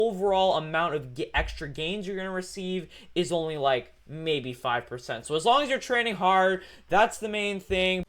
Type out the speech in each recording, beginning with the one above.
overall amount of extra gains you're going to receive is only like maybe 5%. So as long as you're training hard, that's the main thing.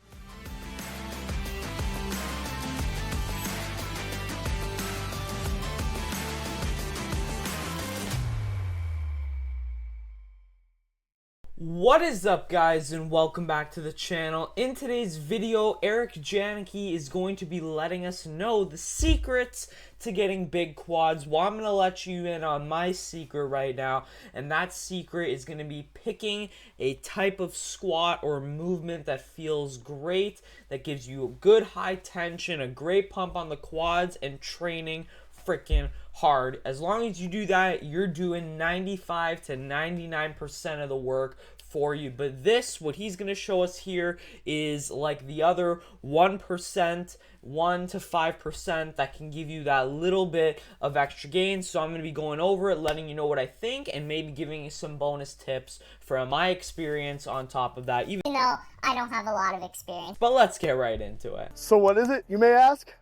What is up, guys, and welcome back to the channel. In today's video, Eric Janicki is going to be letting us know the secrets to getting big quads. Well, I'm going to let you in on my secret right now, and that secret is going to be picking a type of squat or movement that feels great, that gives you a good high tension, a great pump on the quads, and training freaking hard. As long as you do that, you're doing 95 to 99% of the work for you. But this, what he's going to show us here, is like the other 1%, 1 to 5% that can give you that little bit of extra gains. So I'm going to be going over it, letting you know what I think, and maybe giving you some bonus tips from my experience on top of that, even though I don't have a lot of experience. But let's get right into it. So what is it, you may ask?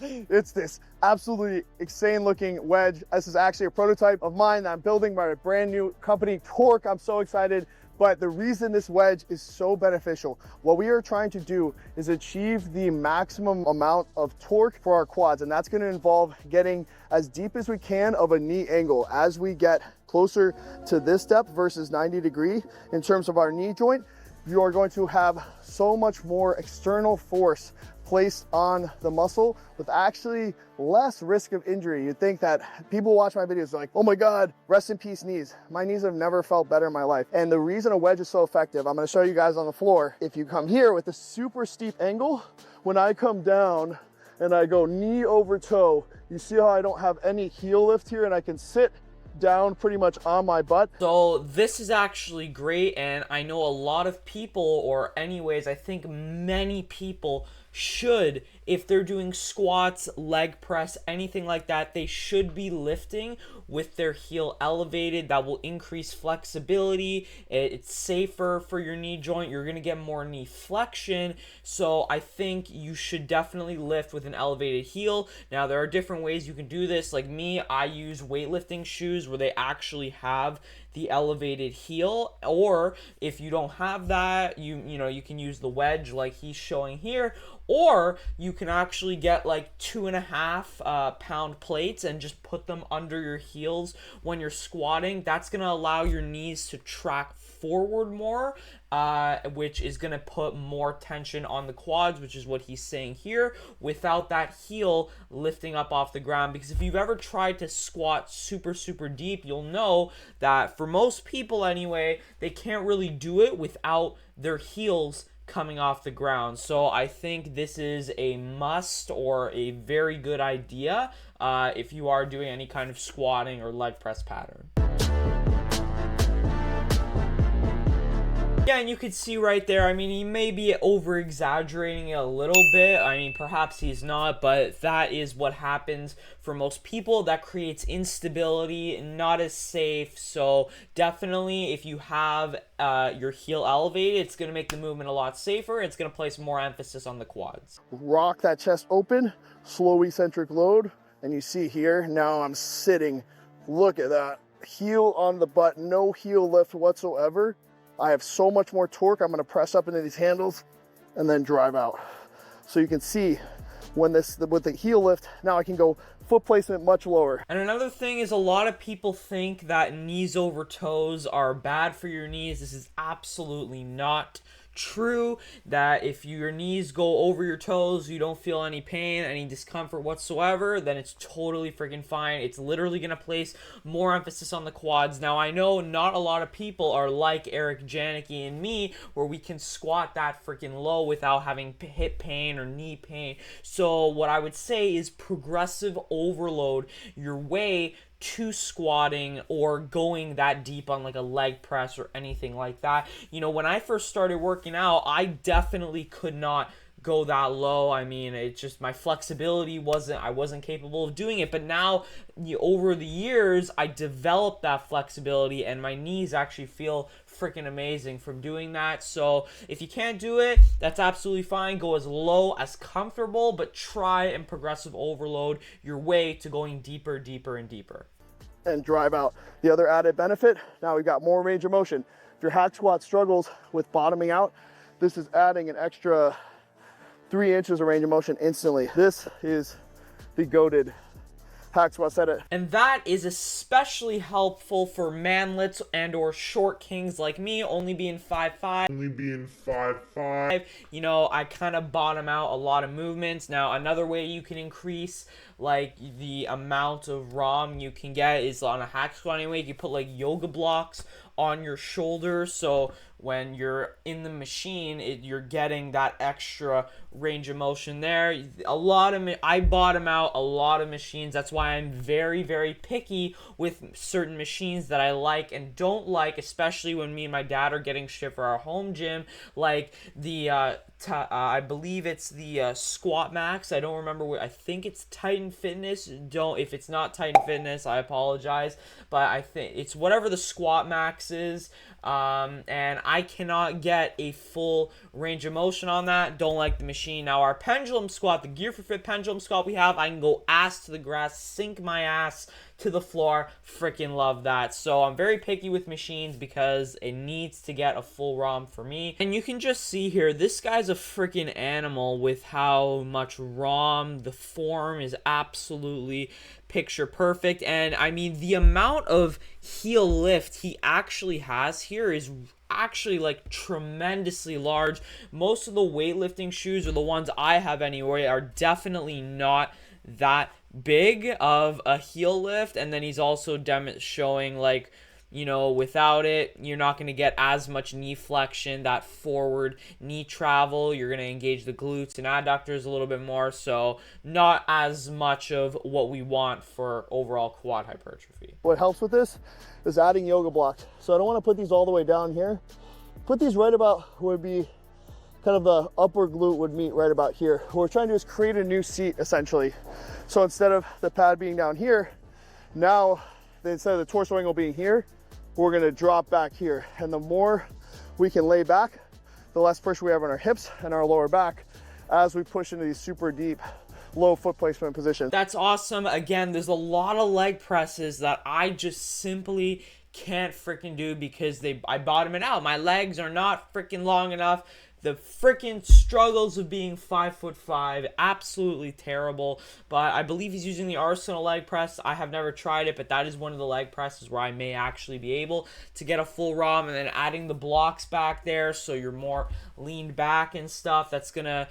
It's this absolutely insane looking wedge. This is actually a prototype of mine that I'm building by a brand new company, Torque. I'm so excited. But the reason this wedge is so beneficial, what we are trying to do is achieve the maximum amount of torque for our quads. And that's going to involve getting as deep as we can of a knee angle. As we get closer to this depth versus 90 degree in terms of our knee joint, you are going to have so much more external force placed on the muscle with actually less risk of injury. You'd think that people watch my videos like, oh my God, rest in peace knees. My knees have never felt better in my life. And the reason a wedge is so effective, I'm gonna show you guys on the floor. If you come here with a super steep angle, when I come down and I go knee over toe, you see how I don't have any heel lift here and I can sit down pretty much on my butt. So this is actually great, and I know a lot of people, or anyways, I think many people should, if they're doing squats, leg press, anything like that, they should be lifting with their heel elevated. That will increase flexibility. It's safer for your knee joint. You're going to get more knee flexion. So I think you should definitely lift with an elevated heel. Now, there are different ways you can do this. Like me, I use weightlifting shoes where they actually have the elevated heel, or if you don't have that, you can use the wedge like he's showing here, or you can actually get like 2.5 pound plates and just put them under your heels when you're squatting. That's going to allow your knees to track forward more, which is going to put more tension on the quads, which is what he's saying here, without that heel lifting up off the ground. Because if you've ever tried to squat super deep, you'll know that for most people anyway, they can't really do it without their heels coming off the ground. So I think this is a must, or a very good idea if you are doing any kind of squatting or leg press pattern. Yeah, and you could see right there, I mean, he may be over-exaggerating it a little bit. I mean, perhaps he's not, but that is what happens for most people. That creates instability, not as safe. So definitely, if you have your heel elevated, it's going to make the movement a lot safer. It's going to place more emphasis on the quads. Rock that chest open, slow eccentric load, and you see here, now I'm sitting. Look at that. Heel on the butt, no heel lift whatsoever. I have so much more torque. I'm going to press up into these handles and then drive out. So you can see when with the heel lift, now I can go foot placement much lower. And another thing is, a lot of people think that knees over toes are bad for your knees. This is absolutely not true. That if your knees go over your toes, you don't feel any pain, any discomfort whatsoever, then it's totally freaking fine. It's literally going to place more emphasis on the quads. Now, I know not a lot of people are like Eric Janicki and me, where we can squat that freaking low without having hip pain or knee pain. So what I would say is progressive overload your way to squatting or going that deep on like a leg press or anything like that. You know, when I first started working out, I definitely could not go that low. I mean, it's just my flexibility I wasn't capable of doing it. But now, over the years, I developed that flexibility, and my knees actually feel freaking amazing from doing that. So if you can't do it, that's absolutely fine. Go as low as comfortable, but try and progressive overload your way to going deeper, deeper, and deeper. And drive out. The other added benefit, now we've got more range of motion. If your hack squat struggles with bottoming out, this is adding an extra 3 inches of range of motion instantly. This is the goated hack squat set it. And that is especially helpful for manlets and or short kings like me, only being 5'5". You know, I kind of bottom out a lot of movements. Now, another way you can increase like the amount of ROM you can get is on a hack squat anyway. You put like yoga blocks on your shoulders, so when you're in the machine, you're getting that extra range of motion there. I bottom out a lot of machines. That's why I'm very, very picky with certain machines that I like and don't like, especially when me and my dad are getting shit for our home gym, like the I believe it's the Squat Max. I don't remember I think it's Titan Fitness. If it's not Titan Fitness, I apologize, but I think it's whatever the Squat Max is. And I cannot get a full range of motion on that. Don't like the machine. Now our pendulum squat, the Gear for Fit pendulum squat we have, I can go ass to the grass, sink my ass to the floor. Freaking love that. So I'm very picky with machines because it needs to get a full ROM for me. And you can just see here, this guy's a freaking animal with how much ROM. The form is absolutely picture perfect. And I mean, the amount of heel lift he actually has here is actually like tremendously large. Most of the weightlifting shoes, or the ones I have anyway, are definitely not that big of a heel lift. And then he's also showing like, you know, without it, you're not going to get as much knee flexion, that forward knee travel. You're going to engage the glutes and adductors a little bit more. So not as much of what we want for overall quad hypertrophy. What helps with this is adding yoga blocks. So I don't want to put these all the way down here. Put these right about where would be kind of the upper glute would meet right about here. What we're trying to do is create a new seat essentially. So instead of the pad being down here, now instead of the torso angle being here, we're gonna drop back here. And the more we can lay back, the less pressure we have on our hips and our lower back as we push into these super deep, low foot placement positions. That's awesome. Again, there's a lot of leg presses that I just simply can't freaking do because I bottom it out. My legs are not freaking long enough. The freaking struggles of being 5'5", absolutely terrible. But I believe he's using the Arsenal leg press. I have never tried it, but that is one of the leg presses where I may actually be able to get a full ROM. And then adding the blocks back there so you're more leaned back and stuff. That's gonna,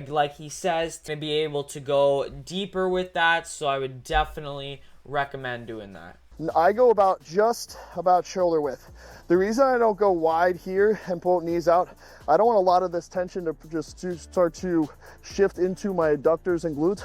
like he says, to be able to go deeper with that. So I would definitely recommend doing that. I go about just about shoulder width. The reason I don't go wide here and pull knees out, I don't want a lot of this tension to just start to shift into my adductors and glutes.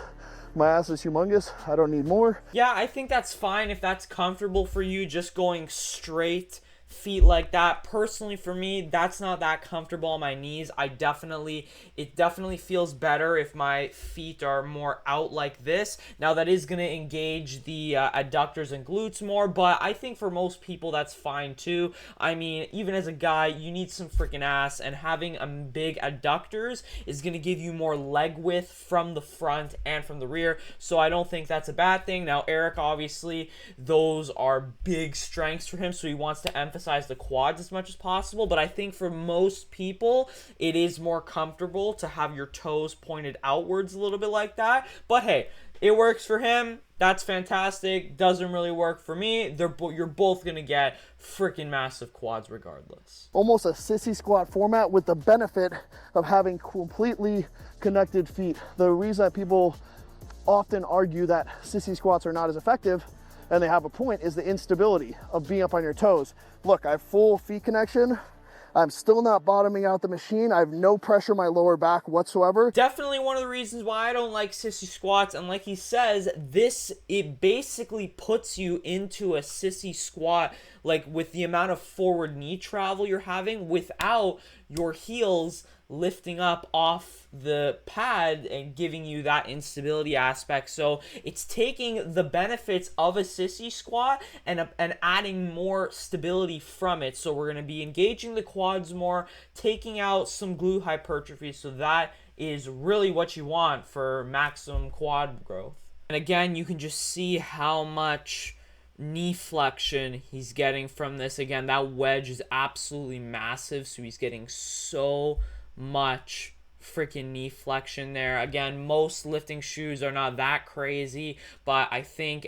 My ass is humongous. I don't need more. Yeah, I think that's fine if that's comfortable for you, just going straight feet like that. Personally, for me, that's not that comfortable on my knees. It definitely feels better if my feet are more out like this. Now that is going to engage the adductors and glutes more, but I think for most people that's fine too. I mean, even as a guy, you need some freaking ass, and having a big adductors is going to give you more leg width from the front and from the rear, so I don't think that's a bad thing. Now Eric, obviously those are big strengths for him, so he wants to emphasize the quads as much as possible, but I think for most people it is more comfortable to have your toes pointed outwards a little bit like that. But hey, it works for him. That's fantastic. Doesn't really work for me. You're both gonna get freaking massive quads regardless. Almost a sissy squat format with the benefit of having completely connected feet. The reason that people often argue that sissy squats are not as effective, and they have a point, is the instability of being up on your toes. Look, I have full feet connection. I'm still not bottoming out the machine. I have no pressure in my lower back whatsoever. Definitely one of the reasons why I don't like sissy squats. And like he says, it basically puts you into a sissy squat, like with the amount of forward knee travel you're having without your heels lifting up off the pad and giving you that instability aspect. So it's taking the benefits of a sissy squat and adding more stability from it. So we're going to be engaging the quads more, taking out some glute hypertrophy. So that is really what you want for maximum quad growth. And again, you can just see how much knee flexion he's getting from this. Again, that wedge is absolutely massive, so he's getting so much freaking knee flexion there. Again, most lifting shoes are not that crazy, but I think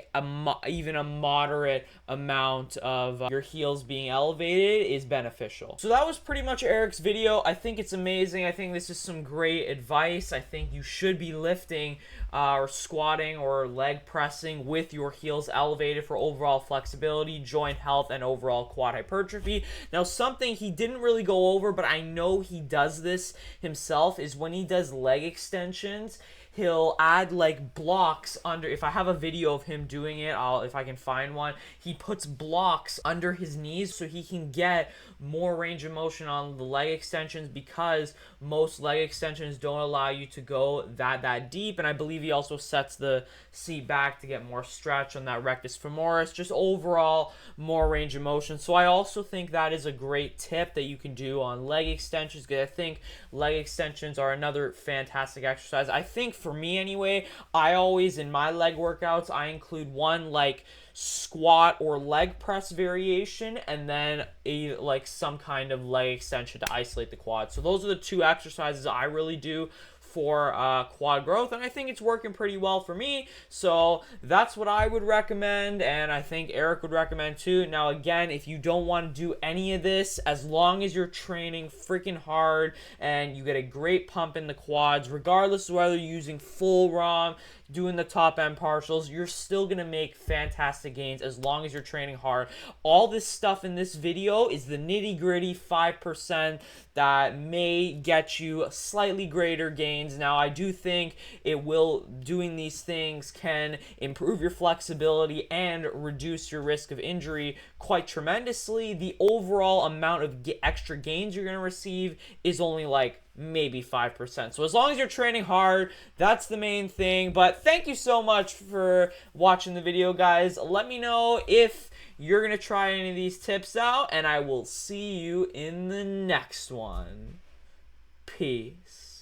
even a moderate amount of your heels being elevated is beneficial. So that was pretty much Eric's video. I think it's amazing. I think this is some great advice. I think you should be lifting or squatting or leg pressing with your heels elevated for overall flexibility, joint health, and overall quad hypertrophy. Now, something he didn't really go over, but I know he does this himself, is when he does leg extensions, he'll add like blocks under. If I have a video of him doing it, if I can find one, he puts blocks under his knees so he can get more range of motion on the leg extensions, because most leg extensions don't allow you to go that deep. And I believe he also sets the seat back to get more stretch on that rectus femoris, just overall more range of motion. So I also think that is a great tip that you can do on leg extensions, because I think leg extensions are another fantastic exercise. I think for me anyway, I always, in my leg workouts, I include one like squat or leg press variation, and then like some kind of leg extension to isolate the quad. So those are the two exercises I really do for quad growth, and I think it's working pretty well for me. So that's what I would recommend, and I think Eric would recommend too. Now again, if you don't want to do any of this, as long as you're training freaking hard and you get a great pump in the quads, regardless of whether you're using full ROM, doing the top end partials, you're still gonna make fantastic gains as long as you're training hard. All this stuff in this video is the nitty gritty 5% that may get you slightly greater gains. Now, I do think doing these things can improve your flexibility and reduce your risk of injury quite tremendously. The overall amount of extra gains you're gonna receive is only like maybe 5%. So as long as you're training hard, that's the main thing. But thank you so much for watching the video, guys. Let me know if you're gonna try any of these tips out, and I will see you in the next one. Peace.